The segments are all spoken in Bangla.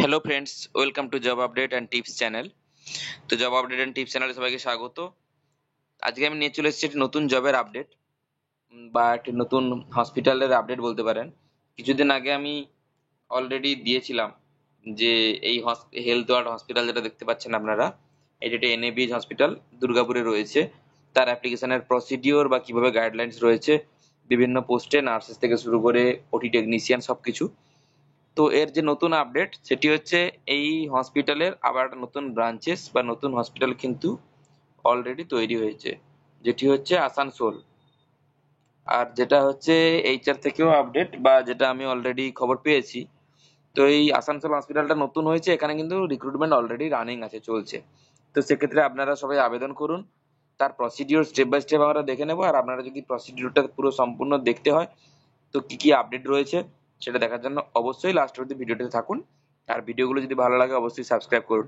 Hello friends, welcome to job update and tips channel. তো জব আপডেট অ্যান্ড টিপস চ্যানেলে সবাইকে স্বাগত। আজকে আমি নিয়ে চলে এসেছি একটি নতুন জবের আপডেট বা একটি নতুন হসপিটালের আপডেট বলতে পারেন। কিছুদিন আগে আমি অলরেডি দিয়েছিলাম যে এই হেলথ ওয়ার্ড হসপিটাল যেটা দেখতে পাচ্ছেন আপনারা, এটি একটি এনএবিএইচ হসপিটাল দুর্গাপুরে রয়েছে। তার অ্যাপ্লিকেশনের প্রসিডিওর বা কিভাবে গাইডলাইন্স রয়েছে, বিভিন্ন পোস্টে নার্সেস থেকে শুরু করে ওটি টেকনিশিয়ান সবকিছু। তো এর যে নতুন আপডেট সেটি হচ্ছে এই হসপিটালের আবার একটা নতুন ব্রাঞ্চেস বা নতুন হসপিটাল কিন্তু অলরেডি তৈরি হয়েছে, যেটি হচ্ছে আসানসোল। আর যেটা হচ্ছে এইচআর থেকেও আপডেট বা যেটা আমি অলরেডি খবর পেয়েছি, তো এই আসানসোল হসপিটালটা নতুন হয়েছে, এখানে কিন্তু রিক্রুটমেন্ট অলরেডি রানিং আছে, চলছে। তো সেক্ষেত্রে আপনারা সবাই আবেদন করুন। তার প্রসিডিওর স্টেপ বাই স্টেপ আমরা দেখে নেবো। আর আপনারা যদি প্রসিডিওরটা পুরো সম্পূর্ণ দেখতে হয়, তো কি কি আপডেট রয়েছে সেটা দেখার জন্য অবশ্যই লাস্ট অব্দি ভিডিওতে থাকুন। আর ভিডিওগুলো যদি ভালো লাগে অবশ্যই সাবস্ক্রাইব করুন।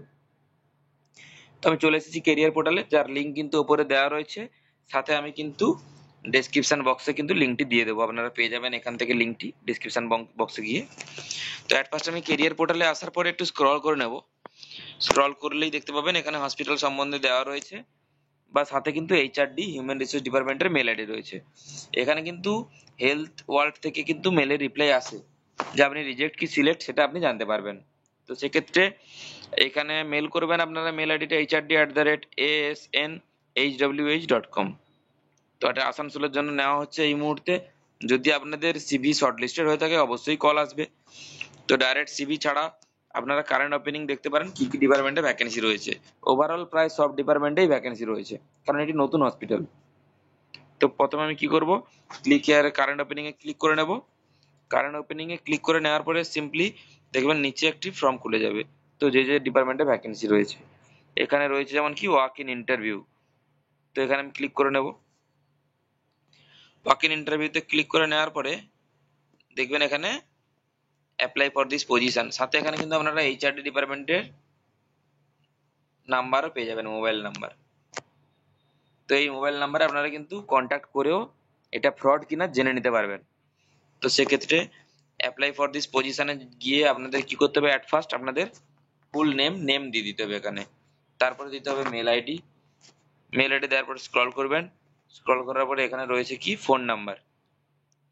তো আমি চলে এসেছি কেরিয়ার পোর্টালে, যার লিঙ্ক কিন্তু উপরে দেওয়া রয়েছে। সাথে আমি কিন্তু ডেসক্রিপশন বক্সে কিন্তু লিঙ্কটি দিয়ে দেবো, আপনারা পেয়ে যাবেন এখান থেকে লিঙ্কটি ডেসক্রিপশন বক্সে গিয়ে। তো অ্যাট ফার্স্ট আমি কেরিয়ার পোর্টালে আসার পরে একটু স্ক্রল করে নেব। স্ক্রল করলেই দেখতে পাবেন এখানে হসপিটাল সম্বন্ধে দেওয়া রয়েছে, বা সাথে কিন্তু এইচআরডি হিউম্যান রিসোর্স ডিপার্টমেন্টের মেল আইডি রয়েছে। এখানে কিন্তু হেলথ ওয়ার্ল্ড থেকে কিন্তু মেলের রিপ্লাই আসে, যে আপনি রিজেক্ট কি সিলেক্ট সেটা আপনি জানতে পারবেন। তো সেক্ষেত্রে এখানে মেল করবেন, আপনারা মেল আইডিটা hrd@asnhwh.com। তো এটা আসানসোলের জন্য নেওয়া হচ্ছে এই মুহূর্তে। যদি আপনাদের সিভি শর্টলিস্টেড হয়ে থাকে অবশ্যই কল আসবে। তো ডাইরেক্ট সিভি ছাড়া আপনারা কারেন্ট ওপেনিং দেখতে পারেন কি কি ডিপার্টমেন্টে ভ্যাকেন্সি রয়েছে। ওভারঅল প্রায় সব ডিপার্টমেন্টেই ভ্যাকেন্সি রয়েছে, কারণ এটি নতুন হসপিটাল। তো প্রথমে আমি কি করব, ক্লিক হিয়ারে কারেন্ট ওপেনিং এ ক্লিক করে নেব। কারেন্ট ওপেনিং এ ক্লিক করে নেওয়ার পরে সিম্পলি দেখবেন নিচে একটি ফর্ম খুলে যাবে। তো যে যে ডিপার্টমেন্টে ভ্যাকেন্সি রয়েছে, এখানে রয়েছে যেমন কি ওয়াক ইন ইন্টারভিউ। তো এখানে আমি ক্লিক করে নেব। ওয়াক ইন ইন্টারভিউতে ক্লিক করে নেওয়ার পরে দেখবেন এখানে অ্যাপ্লাই ফর দিস পজিশন, সাথে এখানে কিন্তু আপনারা এইচআরডি ডিপার্টমেন্টের নাম্বারও পেয়ে যাবেন, মোবাইল নাম্বার। তো এই মোবাইল নাম্বারে আপনারা কিন্তু কন্ট্যাক্ট করেও এটা ফ্রড কিনা জেনে নিতে পারবেন। তো সেক্ষেত্রে অ্যাপ্লাই ফর দিস পজিশনে গিয়ে আপনাদের কি করতে হবে, অ্যাট ফার্স্ট আপনাদের ফুল নেম দিয়ে দিতে হবে এখানে। তারপরে দিতে হবে মেল আইডি। মেল আইডি দেওয়ার পরে স্ক্রল করবেন। স্ক্রল করার পরে এখানে রয়েছে কি ফোন নাম্বার।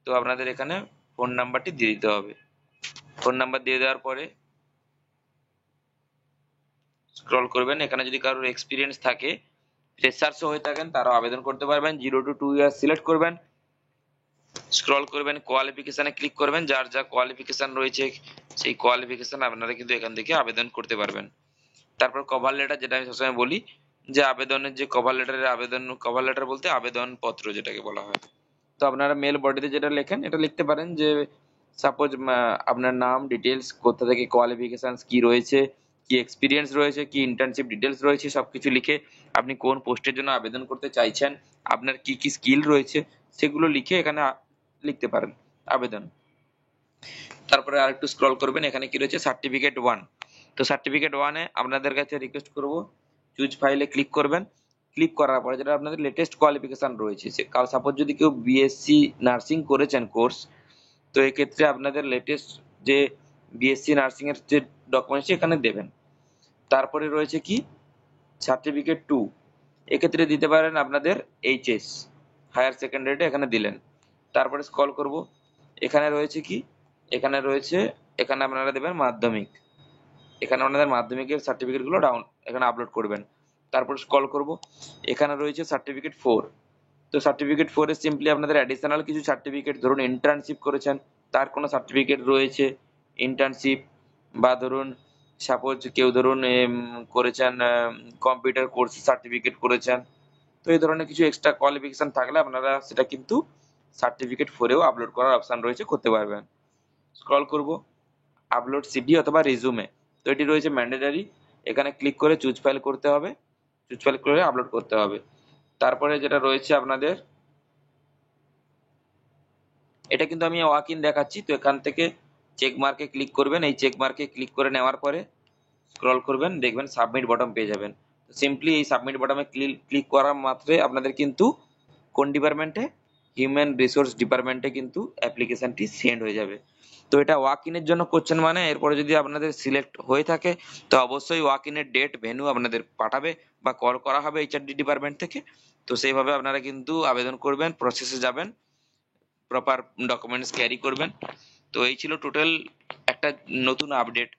তো আপনাদের এখানে ফোন নাম্বারটি দিয়ে দিতে হবে। ফোন নাম্বার দিয়ে দেওয়ার পরে স্ক্রল করবেন। এখানে যদি কারোর এক্সপিরিয়েন্স থাকে, ফ্রেশার্সও হয়ে থাকেন, তারাও আবেদন করতে পারবেন। 0 to 2 ইয়ার্স সিলেক্ট করবেন। স্ক্রল করবেন, কোয়ালিফিকেশনে ক্লিক করবেন। যার যা কোয়ালিফিকেশন রয়েছে সেই কোয়ালিফিকেশন আপনারা কিন্তু এখান থেকে আবেদন করতে পারবেন। তারপর কভার লেটার, যেটা আমি সবসময় বলি যে আবেদনের যে কভার লেটার বলতে আবেদন পত্র যেটাকে বলা হয়। তো আপনারা মেল বডিতে যেটা লেখেন এটা লিখতে পারেন যে সাপোজ আপনার নাম ডিটেলস, কোথা থেকে কোয়ালিফিকেশন কি রয়েছে, কি এক্সপিরিয়েন্স রয়েছে, কি ইন্টার্নশিপ ডিটেলস রয়েছে, সবকিছু লিখে আপনি কোন পোস্টের জন্য আবেদন করতে চাইছেন, আপনার কি কি স্কিল রয়েছে সেগুলো লিখে এখানে লিখতে পারেন আবেদন। তারপরে আরেকটু স্ক্রল করবেন, এখানে কি রয়েছে সার্টিফিকেট 1। তো সার্টিফিকেট 1-এ আপনাদের কাছে রিকোয়েস্ট করব চুজ ফাইলে ক্লিক করবেন। ক্লিক করার পরে যেটা আপনাদের লেটেস্ট কোয়ালিফিকেশন রয়েছে, সে সাপোজ যদি কেউ বিএসসি নার্সিং করেছেন কোর্স, তো এক্ষেত্রে আপনাদের লেটেস্ট যে বিএসসি নার্সিং এর যে ডকুমেন্টস এখানে দেবেন। তারপরে রয়েছে কি সার্টিফিকেট 2, এক্ষেত্রে দিতে পারেন আপনাদের এইচএস হায়ার সেকেন্ডারিটা এখানে দিলেন। তারপরে স্ক্রল করব, এখানে রয়েছে কি, এখানে আপনারা দেবেন মাধ্যমিক। এখানে আপনাদের মাধ্যমিকের সার্টিফিকেটগুলো এখানে আপলোড করবেন। তারপর স্ক্রল করব, এখানে রয়েছে সার্টিফিকেট 4। তো সার্টিফিকেট 4 এ সিম্পলি আপনাদের অ্যাডিশনাল কিছু সার্টিফিকেট, ধরুন ইন্টার্নশিপ করেছেন তার কোনো সার্টিফিকেট রয়েছে ইন্টার্নশিপ, বা ধরুন সাপোজ কেউ ধরুন করেছেন কম্পিউটার কোর্স সার্টিফিকেট করেছেন। তো এই ধরনের কিছু এক্সট্রা কোয়ালিফিকেশন থাকলে আপনারা সেটা কিন্তু সার্টিফিকেট 4-এও আপলোড করার অপশন রয়েছে, করতে পারবেন। স্ক্রল করব, আপলোড সিভি অথবা রিজুমে। তো এটি রয়েছে ম্যান্ডেটরি, এখানে ক্লিক করে চুজ ফাইল করতে হবে, চুজ ফাইল করে আপলোড করতে হবে। তারপরে যেটা রয়েছে আপনাদের, এটা কিন্তু আমি ওয়াক ইন দেখাচ্ছি। তো এখান থেকে চেক মার্কে ক্লিক করবেন। এই চেক মার্কে ক্লিক করে নেওয়ার পরে স্ক্রল করবেন, দেখবেন সাবমিট বটম পেয়ে যাবেন। সিম্পলি এই সাবমিট বটমে ক্লিক করার মাত্রে আপনাদের কিন্তু কোন ডিপার্টমেন্টে, হিউম্যান রিসোর্স ডিপার্টমেন্টে কিন্তু অ্যাপ্লিকেশনটি সেন্ড হয়ে যাবে। তো এটা ওয়াক ইনের জন্য করছেন, মানে এরপরে যদি আপনাদের সিলেক্ট হয়ে থাকে তো অবশ্যই ওয়াক ইনের ডেট ভেন্যু আপনাদের পাঠাবে বা কল করা হবে এইচআরডি ডিপার্টমেন্ট থেকে। তো সেইভাবে আপনারা কিন্তু আবেদন করবেন, প্রসেসে যাবেন, প্রপার ডকুমেন্টস ক্যারি করবেন। তো এই ছিল টোটাল একটা নতুন আপডেট,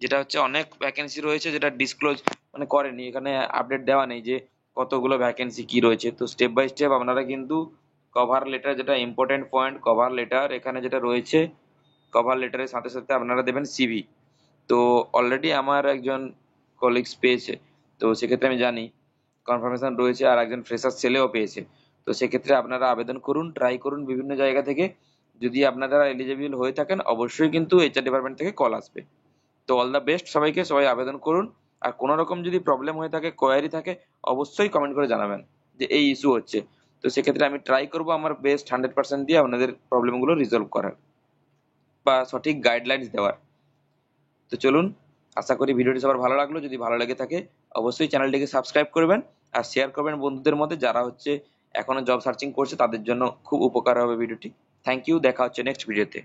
যেটা হচ্ছে অনেক ভ্যাকেন্সি রয়েছে যেটা ডিসক্লোজ মানে করেনি, এখানে আপডেট দেওয়া নেই যে কতগুলো ভ্যাকেন্সি কি রয়েছে। তো স্টেপ বাই স্টেপ আপনারা কিন্তু কভার লেটার, যেটা ইম্পর্টেন্ট পয়েন্ট কভার লেটার, এখানে যেটা রয়েছে কভার লেটারের সাথে সাথে আপনারা দেবেন সিভি। তো অলরেডি আমার একজন কলিগস পেয়েছে, তো সেক্ষেত্রে আমি জানি কনফার্মেশন রয়েছে, আর একজন ফ্রেশার ছেলেও পেয়েছে। তো সেক্ষেত্রে আপনারা আবেদন করুন, ট্রাই করুন বিভিন্ন জায়গা থেকে। যদি আপনারা এলিজিবল হয়ে থাকেন অবশ্যই কিন্তু এইচআর ডিপার্টমেন্ট থেকে কল আসবে। তো অল দ্য বেস্ট সবাইকে, সবাই আবেদন করুন। আর কোনো রকম যদি প্রবলেম হয়ে থাকে, কোয়ারি থাকে, অবশ্যই কমেন্ট করে জানাবেন যে এই ইস্যু হচ্ছে। তো সেক্ষেত্রে আমি ট্রাই করব আমার বেস্ট 100% দিয়ে আপনাদের প্রবলেমগুলো রিজলভ করার বা সঠিক গাইডলাইন্স দেওয়ার। তো চলুন, আশা করি ভিডিওটি সবার ভালো লাগলো। যদি ভালো লেগে থাকে অবশ্যই চ্যানেলটিকে সাবস্ক্রাইব করবেন আর শেয়ার করবেন বন্ধুদের মধ্যে, যারা হচ্ছে এখনো জব সার্চিং করছে তাদের জন্য খুব উপকার হবে ভিডিওটি। থ্যাংক ইউ, দেখা হচ্ছে নেক্সট ভিডিওতে।